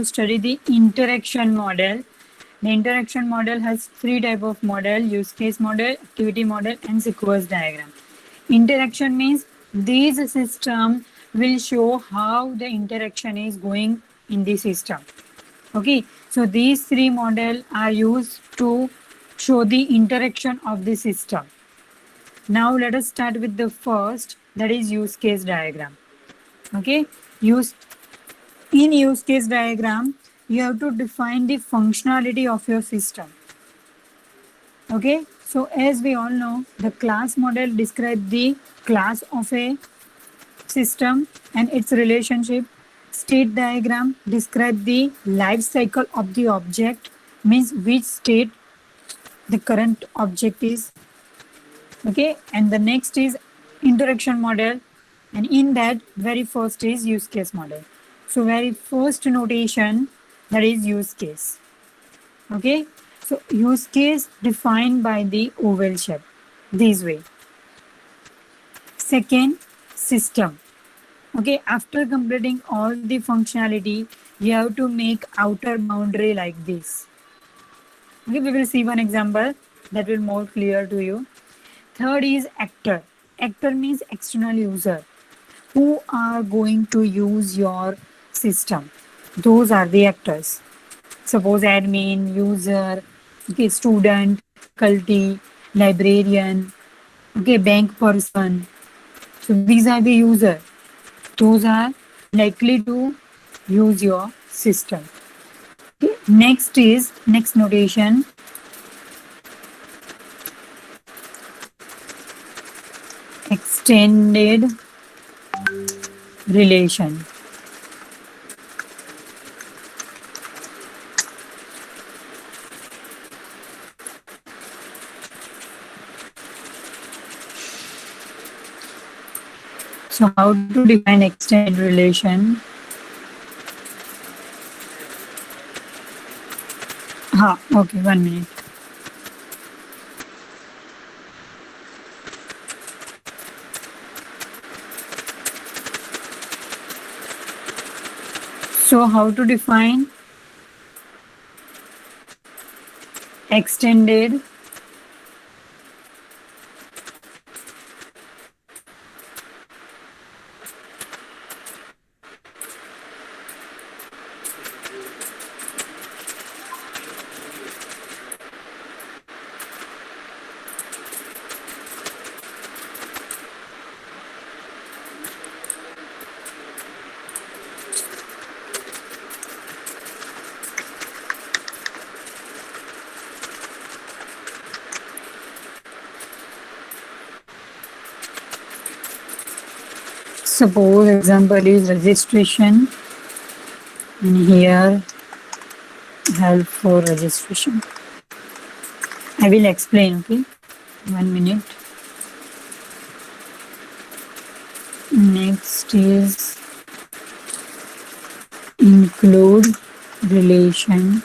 study the interaction model. The interaction model has three type of model: use case model, activity model, and sequence diagram. Interaction means these system will show how the interaction is going in the system. Okay, so these three model are used to show the interaction of the system. Now let us start with the first, that is use case diagram. Okay, use in use case diagram, you have to define the functionality of your system. Okay, so as we all know, the class model describes the class of a system and its relationship. State diagram describe the life cycle of the object, means which state the current object is. Okay, and the next is interaction model, and in that very first is use case model. So very first notation, that is use case. Okay, so use case defined by the oval shape this way. Second, system. Okay, after completing all the functionality, you have to make outer boundary like this. Okay, we will see one example that will more clear to you. Third is actor. Actor means external user who are going to use your system. Those are the actors. Suppose admin, user, okay, student, faculty, librarian, okay, bank person. So these are the user. Those are likely to use your system. Okay. Next notation. Extended relation. So how to define extended relation? Okay, 1 minute. So how to define extended suppose example is registration, and here help for registration. I will explain, okay? 1 minute. Next is include relation.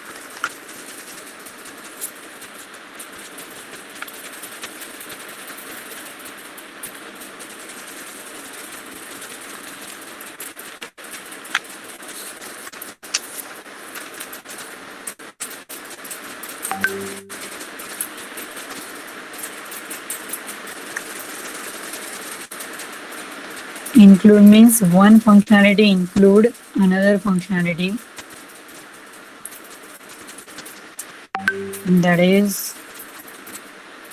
Include means one functionality include another functionality. That is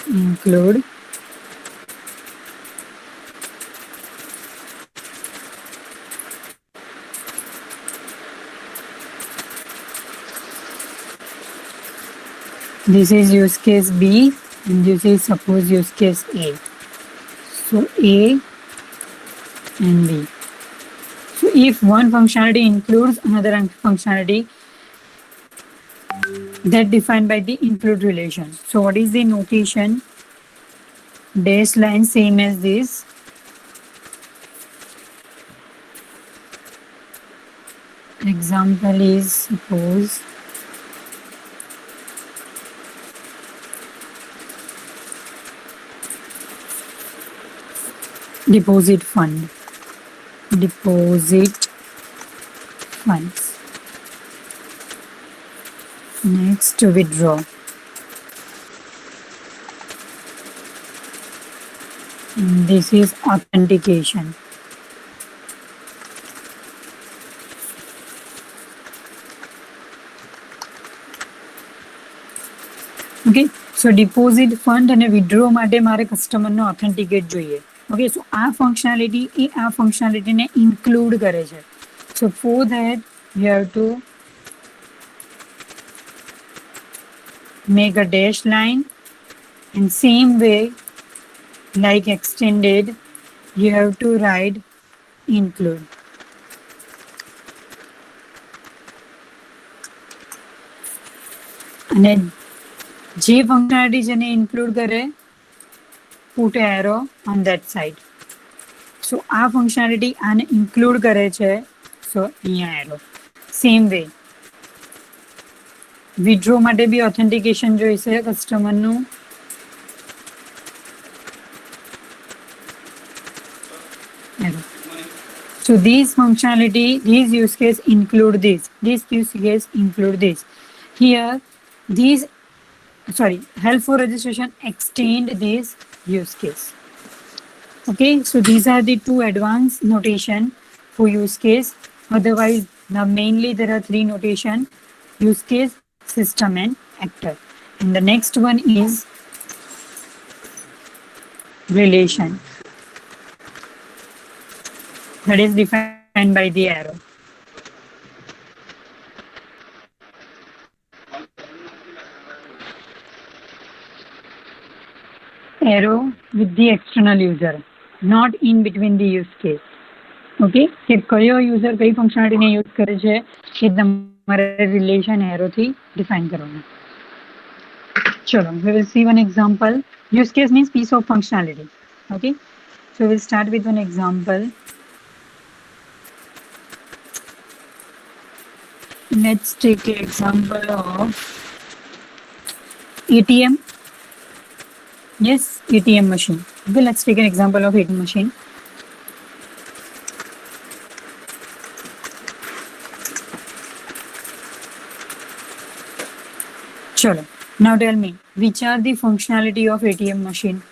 include. This is use case B and this is suppose use case A. So A and B. So if one functionality includes another functionality, that defined by the include relation. So what is the notation? Dash line same as this. Example is suppose deposit fund. Deposit funds. Next, withdraw. This is authentication. Okay, so deposit fund અને withdraw માટે મારે કસ્ટમરનો authenticate જોઈએ. Okay, સો આ functionality એ આ ફંક્શનાલિટીને include કરે છે. So for that you have to make a dash line, and same way like extended you have to write include. અને જે ફંક્શનાલિટી જેને ઇન્ક્લુડ કરે put arrow on that side. So આ functionality આને include કરે છે, સો અહીંયા એરો. સેમ વે વિડ્રો માટે બી ઓથેન્ટિકેશન જોઈશે કસ્ટમરનું. So these functionality, these use case include this. This use case include this. Here, these, help for registration extend this use case. Okay, so these are the two advanced notation for use case. Otherwise, now mainly there are three notation: use case, system, and actor. And the next one is relation. That is defined by the arrow. Arrow with the external user, not in between the use case. Okay, કે કયો user કઈ ફંક્શનાલિટીને use કરે છે એ તમારે relation એરોથી define કરવાનું. ચલો, we will see one example. Use case means piece of functionality. Okay, so we'll start with one example. Let's take an example of ATM. Yes, ATM machine. Okay, let's take an example of ATM machine. Chalo. Now tell me, which are the functionality of ATM machine?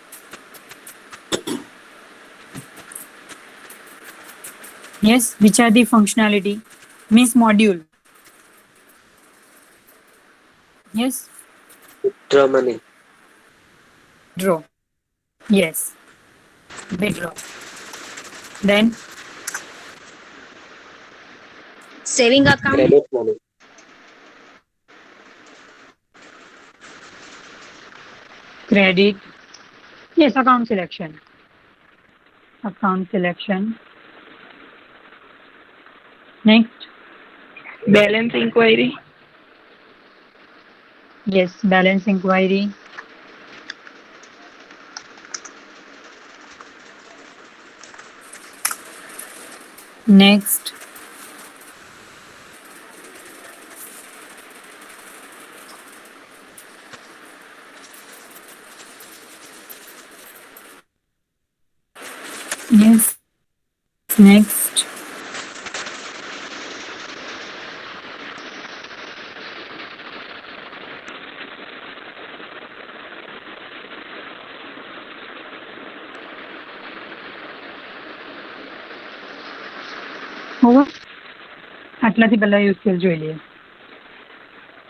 Yes, which are the functionality? Means module. Yes. Withdraw money. Draw. Yes. Withdraw. Then saving account. Credit money. Credit. Yes, account selection. Account selection. Next. Balance inquiry. Yes, balance inquiry. Next. Yes. Next. Over. આટલાથી પહેલા use case જોઈ લઈએ.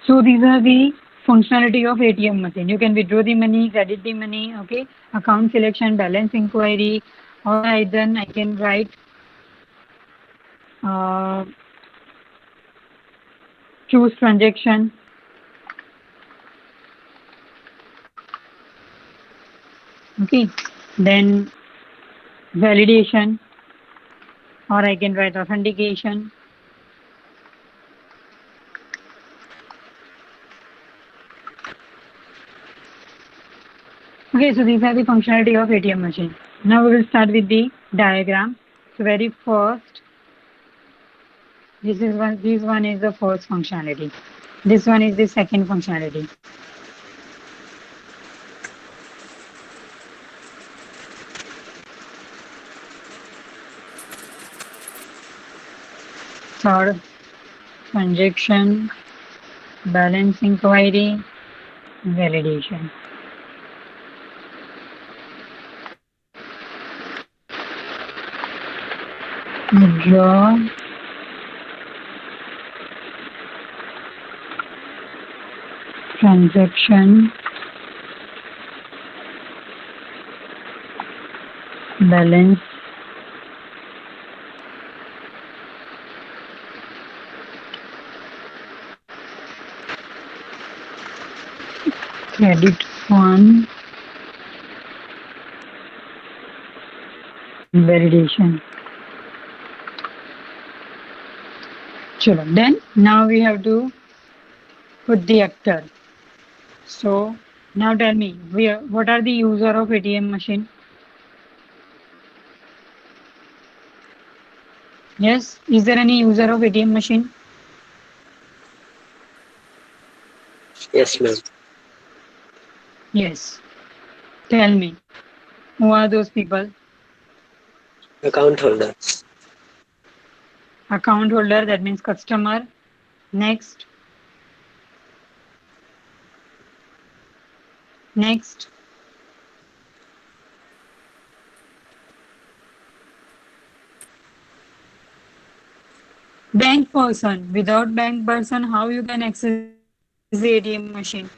So these are the functionality of ATM machine. You can withdraw the money, credit the money, okay? Account selection, balance inquiry, or then I can write choose transaction. Okay, then validation, or I can write authentication. Okay, so these are the functionality of ATM machine. Now we will start with the diagram. So very first, this one is the first functionality. This one is the second functionality. Third, transaction. balance inquiry, validation. Draw transaction, balance, credit one, validation. Chalo, then now we have to put the actor. So now tell me, what are the user of ATM machine? Yes, is there any user of ATM machine? Yes, ma'am. Yes. Tell me, who are those people? Account holder. Account holder, that means customer. Next. Next. Bank person. Without bank person, how you can access the ATM machine?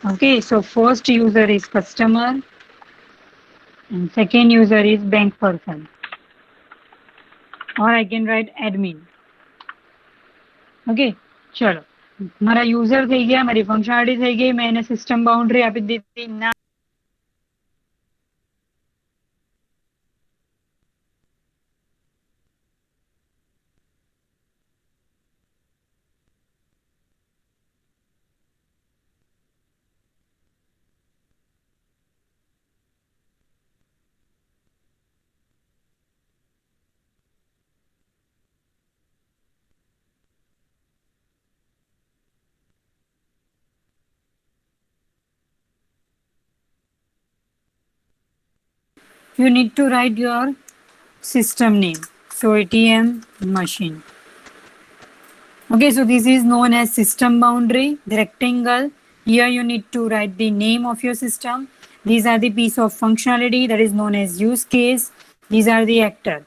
Okay, so first user is customer and second user is bank person. Or I can write admin. Okay, चलो મારા user થઈ ગયા, મારી functionality થઈ ગઈ, મેં એને system boundary આપી દીધી. ના you need to write your system name. So ATM machine. Okay, so this is known as system boundary, the rectangle. Here you need to write the name of your system. These are the piece of functionality that is known as use case. These are the actor.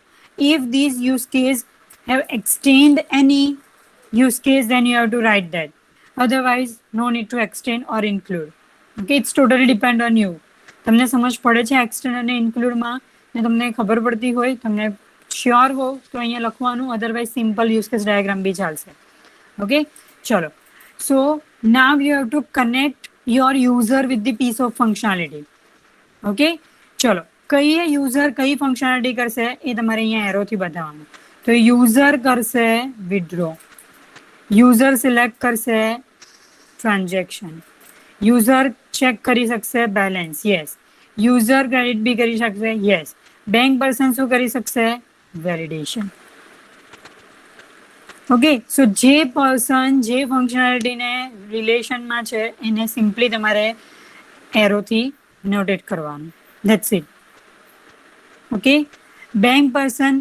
If these use case have extend any use case, then you have to write that. Otherwise, no need to extend or include. Okay, it's totally depend on you. તમને સમજ પડે છે extend અને ઇન્ક્લુડમાં ને તમને ખબર પડતી હોય, તમને શ્યોર હો તો અહીંયા લખવાનું, otherwise simple use case diagram બી ચાલશે. ઓકે, ચલો. So now you have to connect your user with the piece of functionality. Okay, ચલો. કઈ યુઝર કઈ ફંક્શનાલિટી કરશે એ તમારે અહીંયા એરોથી બતાવવાનું. તો યુઝર કરશે વિથડ્રો, યુઝર સિલેક્ટ કરશે ટ્રાન્ઝેક્શન, યુઝર ચેક કરી શકશે બેલેન્સ, યસ. યુઝર ક્રેડિટ બી કરી શકશે, યસ. બેંક પર્સન શું કરી શકશે? વેલિડેશન. ઓકે, સો જે પર્સન જે ફંક્શનાલિટીને રિલેશનમાં છે એને સિમ્પલી તમારે એરોથી નોટેટ કરવાનું. That's it. Okay, bank person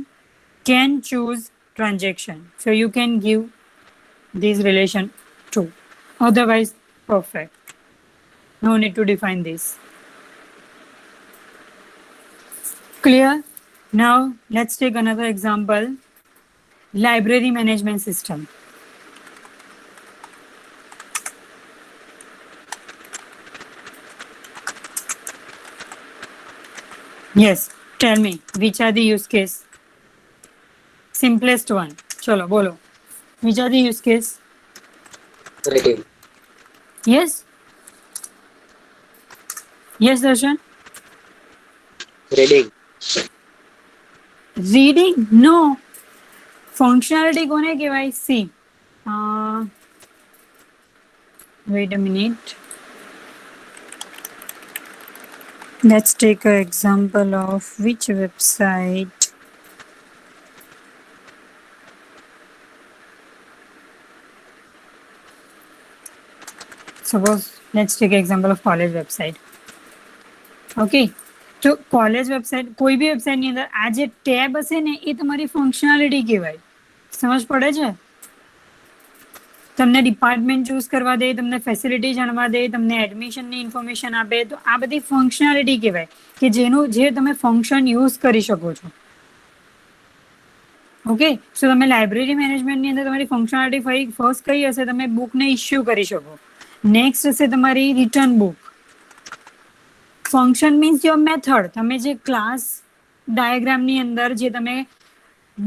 can choose transaction, so you can give this relation too, otherwise perfect, no need to define this. Clear? Now let's take another example, library management system. Yes, tell me which are the use case? Simplest one. Chalo, bolo. Which are the use case? Reading. Yes? Yes, Darshan? Reading. Reading? No. Functionality kone kehvai? See. Wait a minute. Let's take an example of which website. Suppose let's take example of college website. Okay, તો college website, કોઈ બી વેબસાઇટની અંદર આ જે tab હશે ને એ તમારી functionality કહેવાય. સમજ પડે છે? તમને ડિપાર્ટમેન્ટ ચૂઝ કરવા દે, તમને ફેસિલિટી જાણવા દે, તમને એડમિશનની ઇન્ફોર્મેશન આપે, તો આ બધી ફંક્શનાલિટી કહેવાય કે જે તમે ફંક્શન યુઝ કરી શકો છો. ઓકે, સો તમે લાઇબ્રેરી મેનેજમેન્ટની અંદર તમારી ફંક્શનાલિટી ફર્સ્ટ કઈ હશે? તમે બુકને ઇસ્યુ કરી શકો. નેક્સ્ટ હશે તમારી return book. Function means your method. તમે જે ક્લાસ ડાયાગ્રામની અંદર જે તમે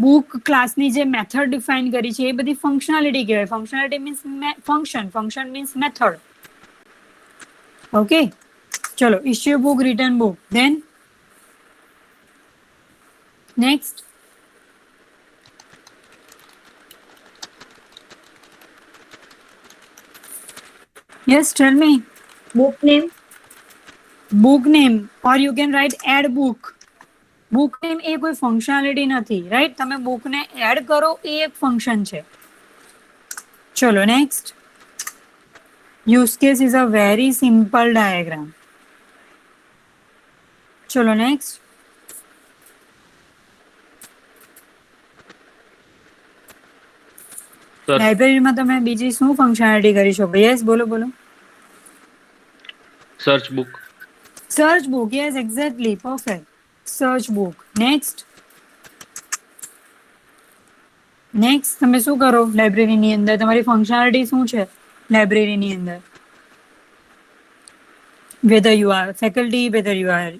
બુક ક્લાસની જે મેથડ ડિફાઇન કરી છે એ બધી ફંક્શનાલિટી કહેવાય. Functionality means function means method. Okay, ચલો issue book, return book. Then next yes, tell me. Book name. Book name, or you can write add book. Book name એ કોઈ functionality નથી, right? તમે બુકને add કરો એ એક function છે. ચલો next. Use case is a very simple diagram. ચલો next. લાઇબ્રેરીમાં તમે બીજી શું ફંક્શનાલિટી કરી શકો? યસ, બોલો બોલો. Search book. Search book, yes exactly, perfect. Search book. Next તમે શું કરો લાઇબ્રેરીની અંદર? તમારી ફંક્શનાલિટી શું છે લાઇબ્રેરીની અંદર? Whether you are faculty, whether you are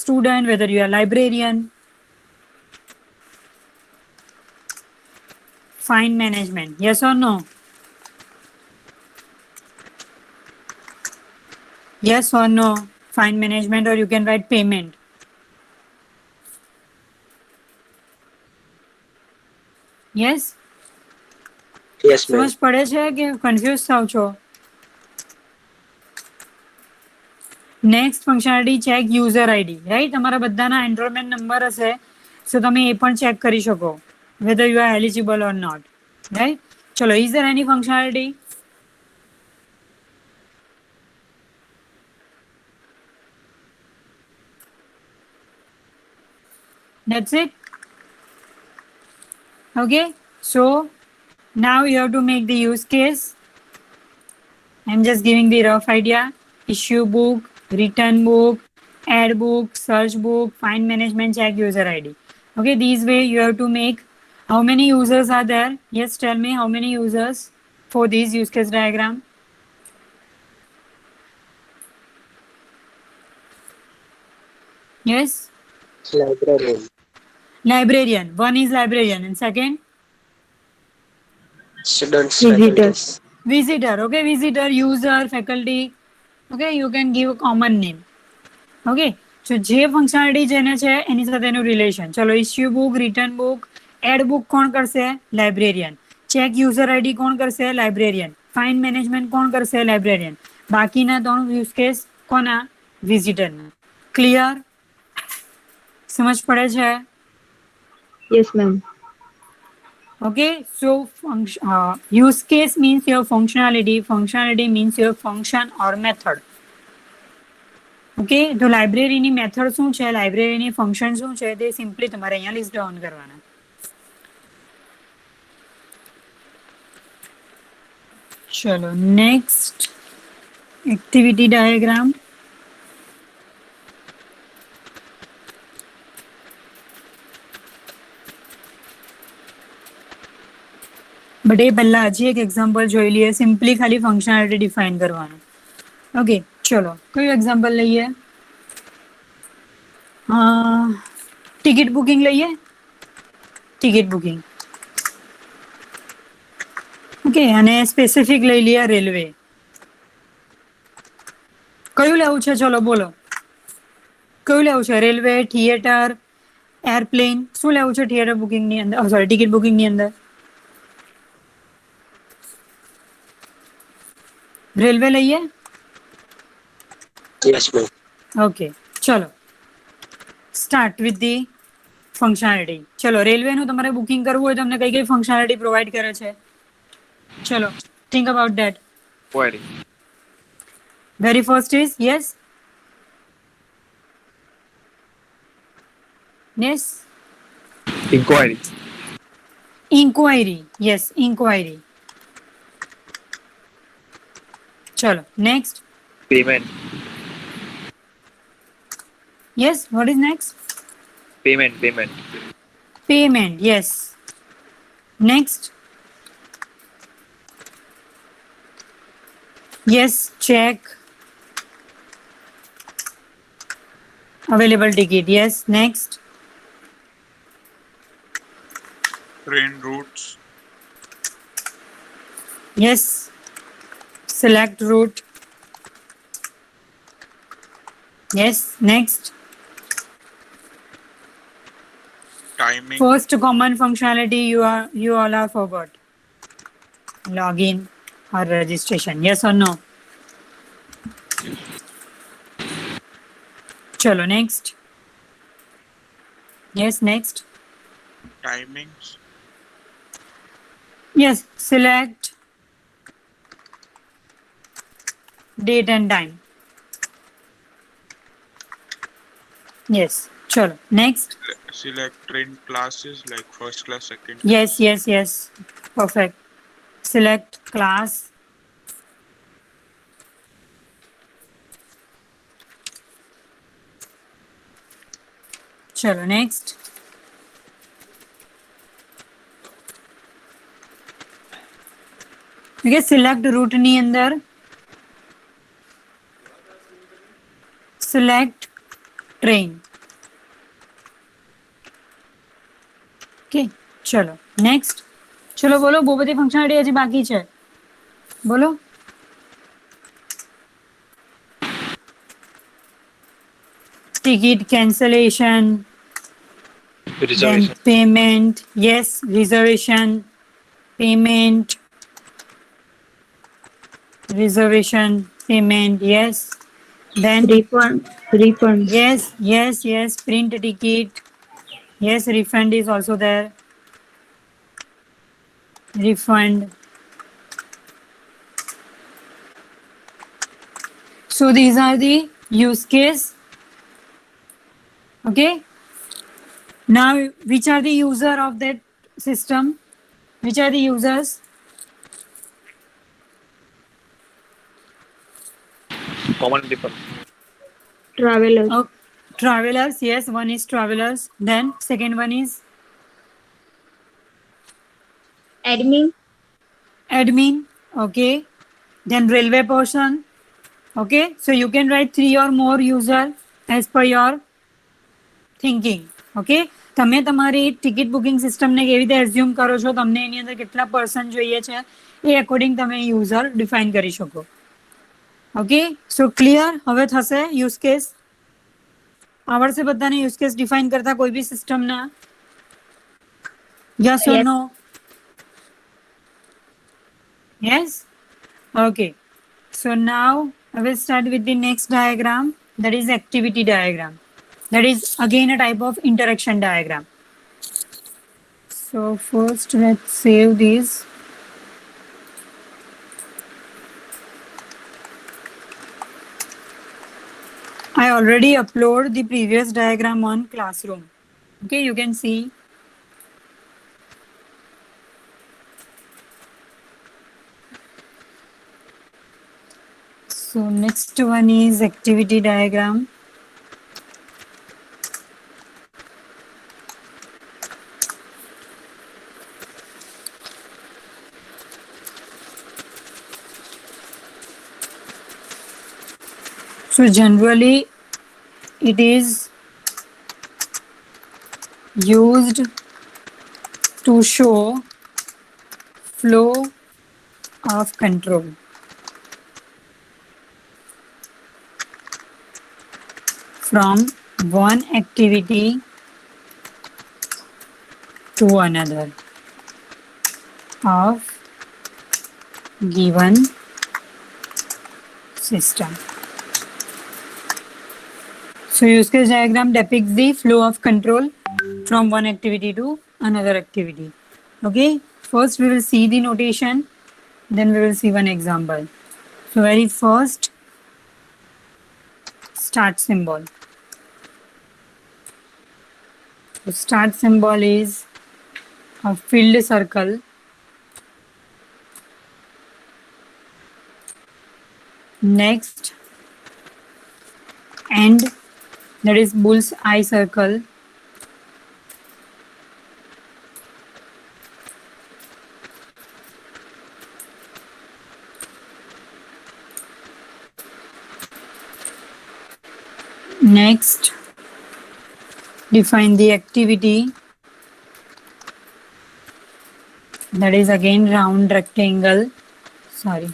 student, whether you are librarian. Fine management, yes or no? Yes or no? Fine management, or you can write payment. Yes? Yes, ma'am. સમજ પડે છે કે confuse થાવ છો? Next functionality check user ID, right? તમારા બધાના enrolment number હશે, સો તમે એ પણ ચેક કરી શકો whether you are eligible or not, right? ચલો, is there any functionality? That's it. Okay, so now you have to make the use case. I'm just giving the rough idea. Issue book, return book, add book, search book, find management, check user ID. Okay, these way you have to make. How many users are there? Yes, tell me how many users for this use case diagram? Yes? Librarian. Librarian. One is librarian and second? Students. Visitors. Visitor. Okay, visitor, user, faculty. Okay, you can give a common name. Okay, so જે functionality જેને છે એની સાથે એનું relation. ચલો, issue book, return book, add book કોણ કરશે? Librarian. Check user ID કોણ કરશે? લાઇબ્રેરિયન. ફાઇન મેનેજમેન્ટ કોણ કરશે? લાઇબ્રેરિયન. બાકીના 3 યુઝ કેસ કોના? વિઝિટરના. ક્લિયર? સમજ પડે છે? Yes, ma'am. Okay, so use case means your functionality. Functionality means your function or method. Okay, તો લાઇબ્રેરીની મેથડ શું છે, લાઇબ્રેરીની ફંક્શન શું છે, તે સિમ્પલી તમારે અહીંયા લિસ્ટ ડાઉન કરવાના. ચલો નેક્સ્ટ, એક્ટિવિટી ડાયાગ્રામ. બટ એ પહેલા હજી એક એક્ઝામ્પલ જોઈ લઈએ. સિમ્પલી ખાલી ફંક્શનાલિટી ડિફાઇન કરવાનું. ઓકે, ચલો કયું એક્ઝામ્પલ લઈએ? ટિકિટ બુકિંગ લઈએ. Ticket booking. ઓકે, અને સ્પેસિફિક લઈ લઈએ રેલવે. કયું લેવું છે? ચલો બોલો, કયું લેવું છે? Railway, theatre, airplane? શું લેવું છે થિયેટર બુકિંગની અંદર? સોરી, ટિકિટ બુકિંગની અંદર? રેલવે લઈએ. Yes, ma'am. ઓકે, ચલો સ્ટાર્ટ વિથ ધી ફંક્શનાલિટી. ચલો, રેલવેનું તમારે બુકિંગ કરવું હોય તો તમને કઈ કઈ ફંક્શનાલિટી પ્રોવાઈડ કરે છે? ચલો, think about that. Query. Very first is yes. Yes, Inquiry. inquiry. Yes, inquiry. Chalo, next. Payment. Yes, what is next? Payment. Payment. Payment, yes. Next. Yes, check. Available ticket, yes. Next. Train routes. Yes. Select route. Yes, next. Timing. First common functionality you all are forgot. Login or registration. Yes or no? Chalo, next. Yes, next. Timings. Yes, select date and time. Yes, chalo, next. Select train classes like first class, second Yes, class. yes, yes. Perfect. Select class. Chalo, next. Okay, select route ની અંદર select train. Okay, ચલો next. ચલો બોલો, બહુ બધી functionality હજી બાકી છે. બોલો. Ticket cancellation, then Reservation. payment. Yes, reservation, payment, reservation, payment. Yes, then Refund. yes, yes, yes, print ticket. Yes, refund is also there. Refund. So these are the use case. Okay. Now, which are the user of that system? Which are the users? Common people. Travelers. Oh, travelers. Yes, one is travelers. Then second one is Admin. admin. Okay. Then railway person. Okay. So you can write 3 or more user as per your thinking. Okay. તમે તમારી ticket booking સિસ્ટમને કેવી રીતે assume કરો છો, તમને એની અંદર કેટલા પર્સન જોઈએ છે, એ અકોર્ડિંગ તમે યુઝર ડિફાઇન કરી શકો. ઓકે, સો ક્લિયર? હવે થશે યુઝ કેસ? આવડશે બધાને યુઝ કેસ ડિફાઇન કરતા કોઈ બી સિસ્ટમના? Yes or Yes. No? Yes? Okay. So now I will start with the next diagram, that is activity diagram. That is again a type of interaction diagram. So first let's save this. I already upload the previous diagram on Classroom. Okay, you can see. So next one is activity diagram. So generally it is used to show flow of control from one activity to another of given system. So use case diagram depicts the flow of control from one activity to another activity. Okay, first we will see the notation, then we will see one example. So very first, start symbol. The start symbol is a filled circle Next, end, that is bull's eye circle. Next, define the activity, that is again round rectangle. Sorry,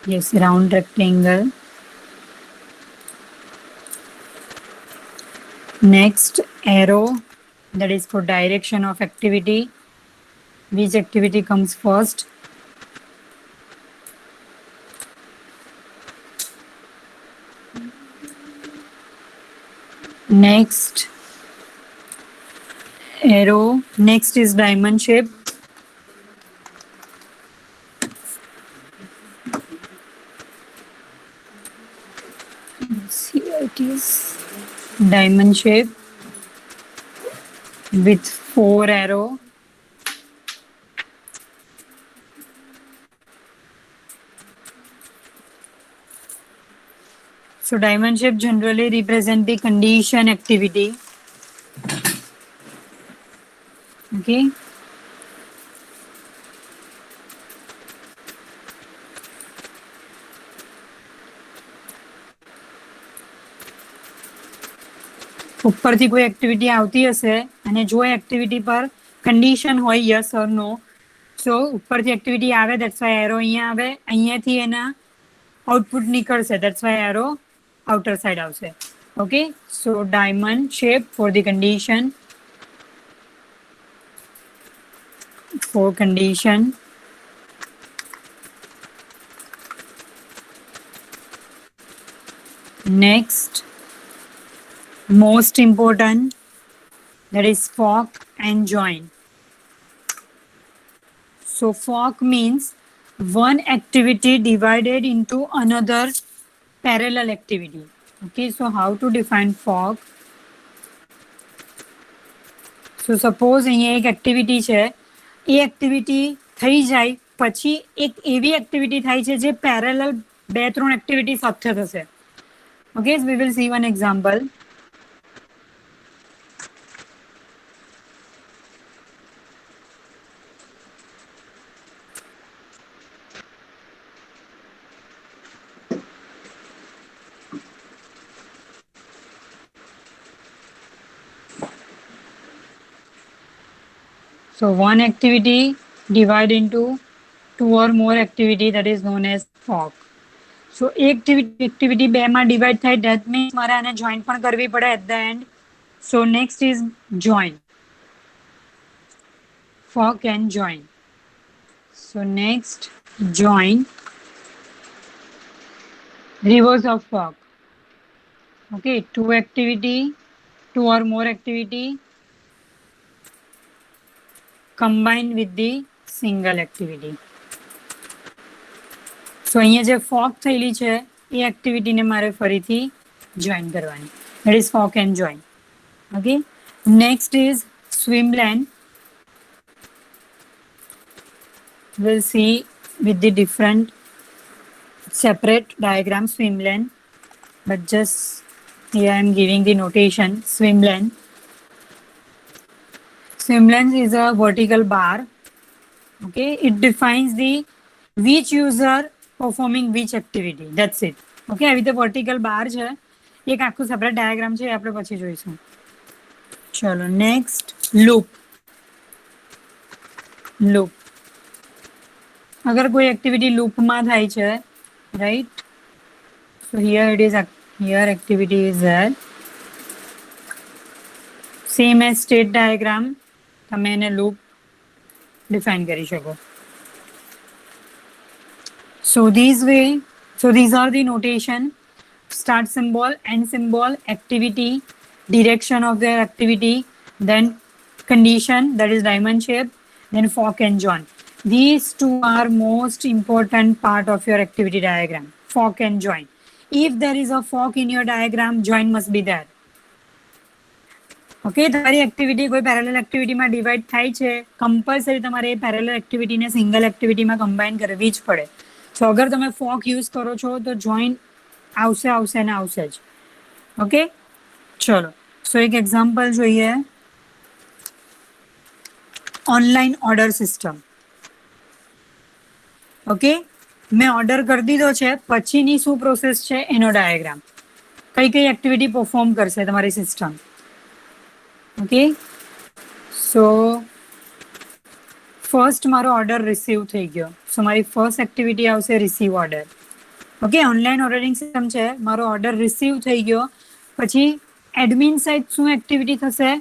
yes, round rectangle. Next, arrow, that is for direction of activity. Which activity comes first? Next, arrow. Next is diamond shape. Here it is, diamond shape with 4 arrow. So diamond shape generally represent the condition activity. Okay. ઉપરથી કોઈ activity આવતી હશે અને જો activity પર condition હોય yes or નો, સો ઉપરથી activity આવે દેટ્સ વાય એરો અહીંયા આવે, અહીંયાથી એના આઉટપુટ નીકળશે that's why arrow outer side આવશે. Okay, so diamond shape for the condition, for condition. Next, most important, that is fork and join. So fork means one activity divided into another parallel activity. Okay, so how to define fork? So suppose અહીંયા એક activity છે, એ activity થઈ જાય પછી એક એવી activity થાય છે જે parallel 2-3 activity સાથે થશે. Okay, so we will see one example. So one activity divide into 2 or more activity, that is known as fork. So activity 2 માં divide થાય, that means મારે આને join પણ કરવી પડે at the end. So next is join. Fork and join. So next, join. Reverse of fork. Okay, 2 activity, 2 or more activity combined with the single activity. So અહીંયા જે fork થયેલી છે એ activity ને મારે ફરીથી join કરવાની. That is fork and join. Okay. Next is swim lane. We'll see with the different separate diagram swim lane, but just here I am giving the notation swim lane. Swim lane is a vertical bar. Okay, it defines the which user performing which activity. That's it. Okay, આવી રીતે vertical bar છે, એક આખું separate diagram છે, આપણે પછી જોઈશું. ચલો next, loop. Loop. અગર કોઈ activity loop માં થાય છે, right? So here it is, here activity is there. Same as state diagram, તમે એને loop define કરી શકો. So these are the notation: start symbol, end symbol, activity, direction of their activity, then condition, that is diamond shape, then fork and join. These two are most important part of your activity diagram, fork and join. If there is a fork in your diagram, join must be there. Okay, તમારી activity કોઈ parallel એક્ટિવિટીમાં divide થાય છે, compulsory તમારે એ parallel એક્ટિવિટીને single એક્ટિવિટીમાં combine કરવી જ પડે. સો અગર તમે ફોક યુઝ કરો છો તો જોઈન આવશે ને આવશે જ. ઓકે, ચલો. સો એક એક્ઝામ્પલ જોઈએ. Online order system. ઓકે, મેં ઓર્ડર કરી દીધો છે, પછીની શું પ્રોસેસ છે એનો ડાયાગ્રામ. કઈ કઈ એક્ટિવિટી પરફોર્મ કરશે તમારી સિસ્ટમ. ઓકે, સો ફર્સ્ટ મારો ઓર્ડર રિસીવ થઈ ગયો. સો મારી ફર્સ્ટ એક્ટિવિટી આવશે receive order. Okay, online ordering system છે, મારો ઓર્ડર રિસીવ થઈ ગયો. પછી એડમિન સાઇડ શું એક્ટિવિટી થશે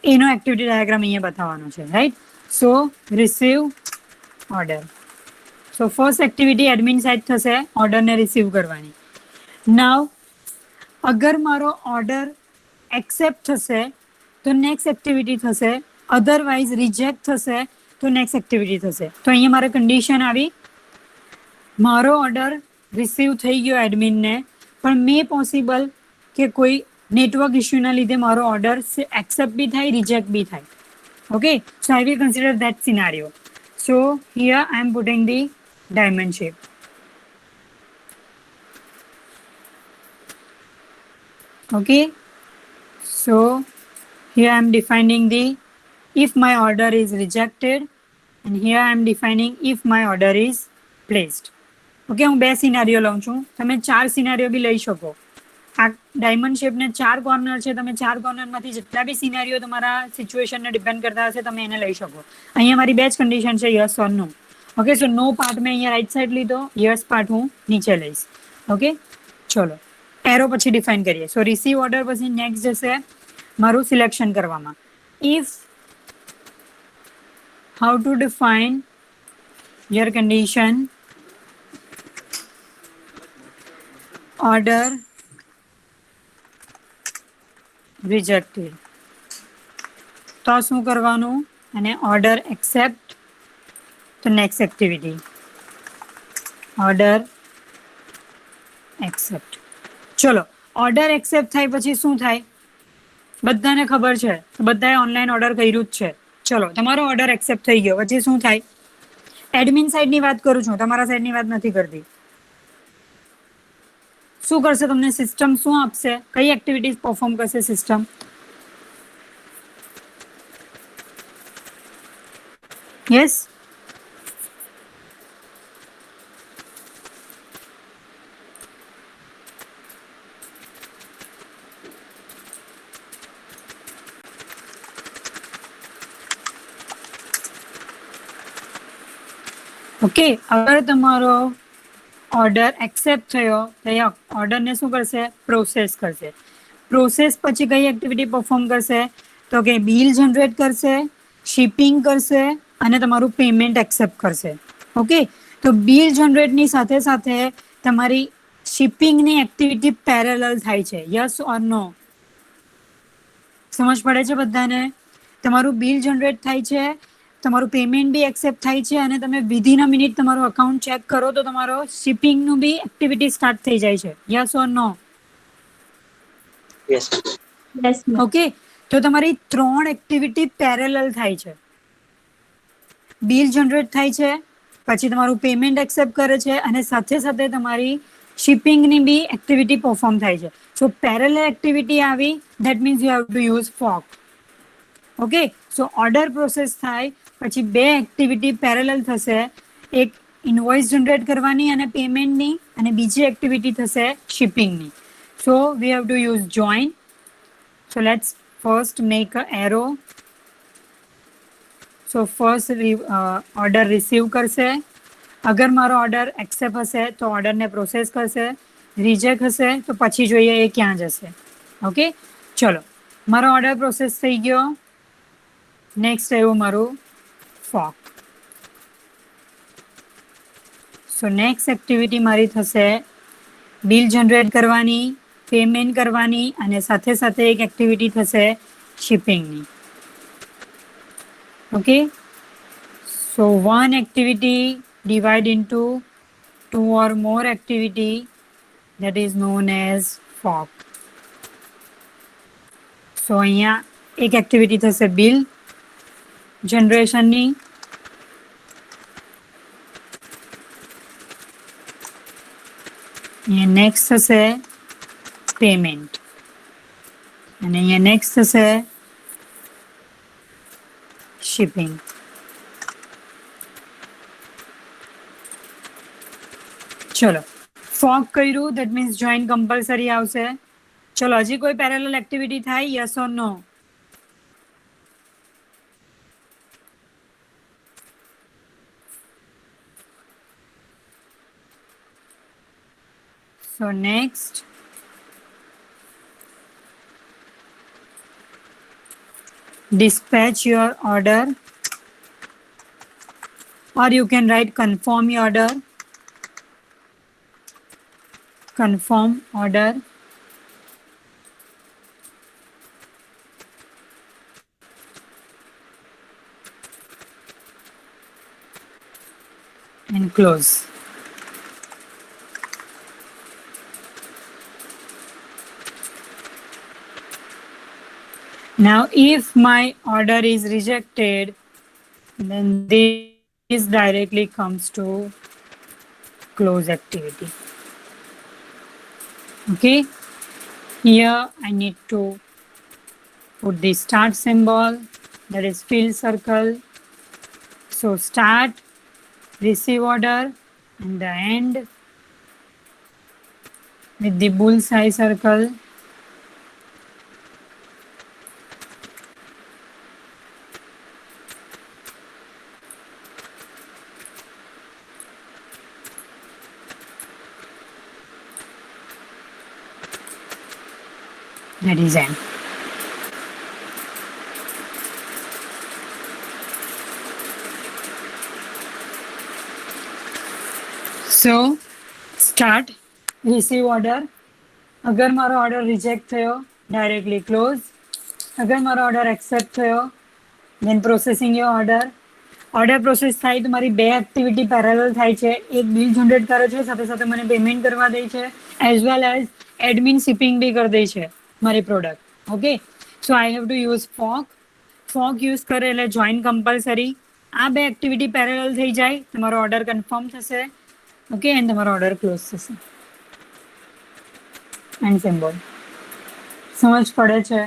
એનો એક્ટિવિટી ડાયાગ્રામ અહીંયા બતાવવાનો છે, right. So receive order. So first activity admin side થશે ઓર્ડરને રિસીવ કરવાની. નાવ અગર મારો ઓર્ડર એક્સેપ્ટ થશે તો નેક્સ્ટ એક્ટિવિટી થશે, અધરવાઇઝ રિજેક્ટ થશે તો નેક્સ્ટ એક્ટિવિટી થશે. તો અહીંયા મારે કન્ડિશન આવી, મારો ઓર્ડર રિસીવ થઈ ગયો એડમિનને, પણ મે પોસિબલ કે કોઈ નેટવર્ક ઇશ્યુના લીધે મારો ઓર્ડર એક્સેપ્ટ બી થાય, રિજેક્ટ બી થાય. Okay, so I will consider that scenario. So here I am putting the diamond shape. Okay, so here I am defining the if my order is rejected, and here I am defining if my order is placed. Okay, હું બે સિનારીઓ લઉં છું, તમે ચાર સિનારીઓ બી લઈ શકો. આ diamond શેપને ચાર કોર્નર છે, તમે ચાર કોર્નરમાંથી જેટલા બી સિનારીઓ તમારા સિચ્યુએશનને ડિપેન્ડ કરતા હશે તમે એને લઈ શકો. અહીંયા મારી બે જ કન્ડિશન છે, yes or no. Okay, so no part મેં અહીંયા રાઈટ સાઈડ લીધો, યસ પાર્ટ હું નીચે લઈશ. ઓકે, ચલો એરો પછી ડિફાઇન કરીએ. સો રિસીવ ઓર્ડર પછી નેક્સ્ટ જશે મારું સિલેક્શન કરવામાં. If how to define your condition order rejected. તો શું કરવાનું, અને ઓર્ડર એક્સેપ્ટ તો નેક્સ્ટ એક્ટિવિટી ઓર્ડર એક્સેપ્ટ. ચલો, ઓર્ડર એક્સેપ્ટ થાય પછી શું થાય બધાને ખબર છે, બધાએ ઓનલાઈન ઓર્ડર કર્યું જ છે. ચલો, તમારો ઓર્ડર એક્સેપ્ટ થઈ ગયો, પછી શું થાય? એડમિન સાઇડની વાત કરું છું, તમારા સાઇડની વાત નથી કરતી. શું કરશે, તમને સિસ્ટમ શું આપશે, કઈ એક્ટિવિટીઝ પરફોર્મ કરશે સિસ્ટમ? Yes, okay. અગર તમારો ઓર્ડર એક્સેપ્ટ થયો તો એ ઓર્ડરને શું કરશે, પ્રોસેસ કરશે. પ્રોસેસ પછી કઈ એક્ટિવિટી પરફોર્મ કરશે, તો કે બિલ જનરેટ કરશે, શિપિંગ કરશે અને તમારું પેમેન્ટ એક્સેપ્ટ કરશે. ઓકે, તો બિલ જનરેટની સાથે સાથે તમારી શિપિંગની એક્ટિવિટી પેરેલલ થાય છે, યસ ઓર નો? સમજ પડે છે બધાને? તમારું બિલ જનરેટ થાય છે, તમારું પેમેન્ટ બી એક્સેપ્ટ થાય છે, અને તમે વિધિન અ મિનિટ તમારું અકાઉન્ટ ચેક કરો તો તમારો શિપિંગનું બી એક્ટિવિટી સ્ટાર્ટ થઈ જાય છે, yes or no? Yes. Yes, ma'am. Okay, તો તમારી ત્રણ એક્ટિવિટી પેરેલલ થાય છે. બિલ જનરેટ થાય છે, પછી તમારું પેમેન્ટ એક્સેપ્ટ કરે છે, અને સાથે સાથે તમારી શિપિંગની બી એક્ટિવિટી પરફોર્મ થાય છે. સો પેરેલલ એક્ટિવિટી આવી, that means you have to use fork. Okay, so order process થાય પછી બે એક્ટિવિટી પેરેલલ થશે, એક ઇનવોઇસ જનરેટ કરવાની અને પેમેન્ટની, અને બીજી એક્ટિવિટી થશે શિપિંગની. So we have to use join. So let's first make a arrow. So first order receive કરશે, અગર મારો ઓર્ડર એક્સેપ્ટ હશે તો ઓર્ડરને પ્રોસેસ કરશે, રિજેક્ટ હશે તો પછી જોઈએ એ ક્યાં જશે. ઓકે, ચલો, મારો ઓર્ડર પ્રોસેસ થઈ ગયો. નેક્સ્ટ આવ્યું મારું ફોક. સો નેક્સ્ટ એક્ટિવિટી મારી થશે બિલ જનરેટ કરવાની, પેમેન્ટ કરવાની, અને સાથે સાથે એક એક્ટિવિટી થશે શિપિંગની. Okay, so one activity divide into two or more activity, that is known as fork. સો અહીંયા એક એક્ટિવિટી થશે બિલ જનરેશનની, અહીંયા નેક્સ્ટ થશે પેમેન્ટ અને અહીંયા નેક્સ્ટ થશે શિપિંગ. ચલો ફોર્ક કર્યું દેટ મીન્સ જોઈન કમ્પલસરી આવશે. ચલો હજી કોઈ પેરેલલ એક્ટિવિટી થાય? Yes or no? So next, dispatch your order, or you can write confirm your order. Confirm order. And close. Now, if my order is rejected, then this directly comes to close activity. Okay, here I need to put the start symbol, that is fill circle. So start, receive order, and the end with the bullseye circle. That is end. So start, receive order. अगर मारो order reject થયો directly close. અગર મારો order accept થયો then processing your order. Order process થાય તો મારી બે એક્ટિવિટી પેરેલલ થાય છે. એક બિલ જનરેટ કરે છે, સાથે સાથે મને પેમેન્ટ કરવા દે છે, as well as admin shipping બી કરી દે છે મારી product. Okay, so I have to use fork. Fork use કરે એટલે જોઈન કમ્પલસરી. આ બે એક્ટિવિટી પેરેલલ થઈ જાય, તમારો ઓર્ડર કન્ફર્મ થશે. ઓકે, એન્ડ તમારો ઓર્ડર ક્લોઝ થશે. And symbol. સમજ પડે છે?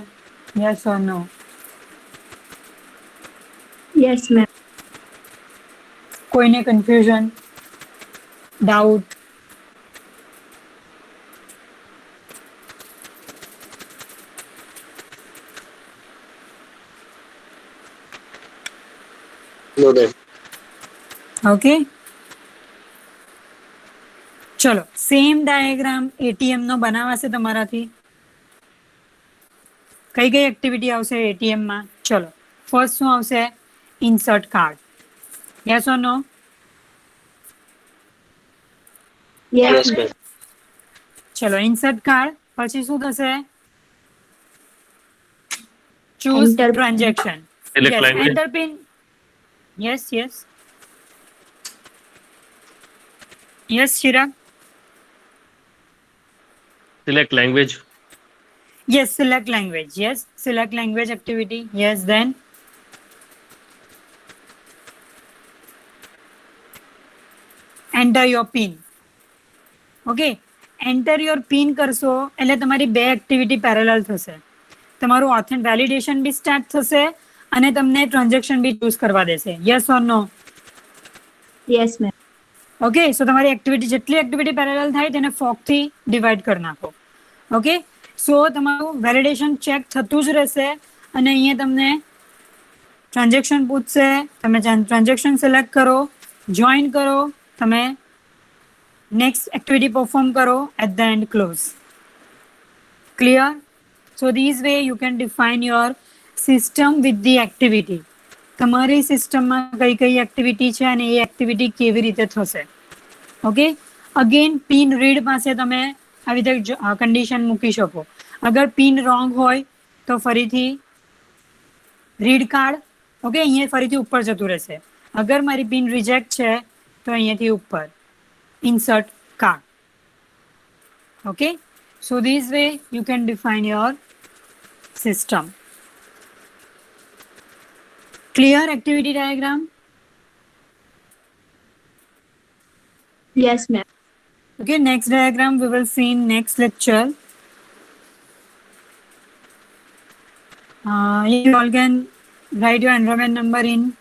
Yes or no? Yes, ma'am. કોઈને confusion, doubt? No, ma'am. Okay, ચલો સેમ ડાયાગ્રામ એટીએમ નો બનાવાશે તમારાથી. કઈ કઈ એક્ટિવિટી આવશે એટીએમ માં? ચલો ફર્સ્ટ શું આવશે? Insert card. Yes or no? Yes, Yes, ma'am. ma'am. ચલો ઇન્સર્ટ કાર્ડ પછી શું થશે? Choose Enter. Transaction. Select language. Enter pin. Yes yes yes Chirag. Select language. Yes, select language. Yes, select language activity. Yes, then enter your pin. Okay, enter your pin કરશો એટલે તમારી બે activity parallel થશે. તમારું ઓથેન્ટ validation બી start થશે અને તમને transaction બી choose કરવા દેશે. Yes or no? Yes, ma'am. Okay, so તમારી એક્ટિવિટી જેટલી એક્ટિવિટી પેરેલલ થાય તેને ફોર્કથી ડિવાઈડ કરી નાખો. ઓકે, સો તમારું વેલિડેશન ચેક થતું જ રહેશે અને અહીંયા તમને ટ્રાન્ઝેક્શન પૂછશે, તમે ટ્રાન્ઝેક્શન સિલેક્ટ કરો, જોઈન કરો, તમે નેક્સ્ટ એક્ટિવિટી પરફોર્મ કરો, at the end close. Clear? So this way you can define your system with the activity. તમારી સિસ્ટમમાં કઈ કઈ એક્ટિવિટી છે અને એ એક્ટિવિટી કેવી રીતે થશે. ઓકે, અગેન પિન રીડ પાસે તમે આવી રીતે કન્ડિશન મૂકી શકો. અગર પિન રોંગ હોય તો ફરીથી રીડ કાર્ડ. ઓકે, અહીંયા ફરીથી ઉપર જતું રહેશે. અગર મારી પિન રિજેક્ટ છે તો અહીંયાથી ઉપર insert card. Okay, so this way you can define your system. Clear activity diagram? Yes, ma'am. Okay, next diagram we will see in next lecture. You all can write your enrollment number in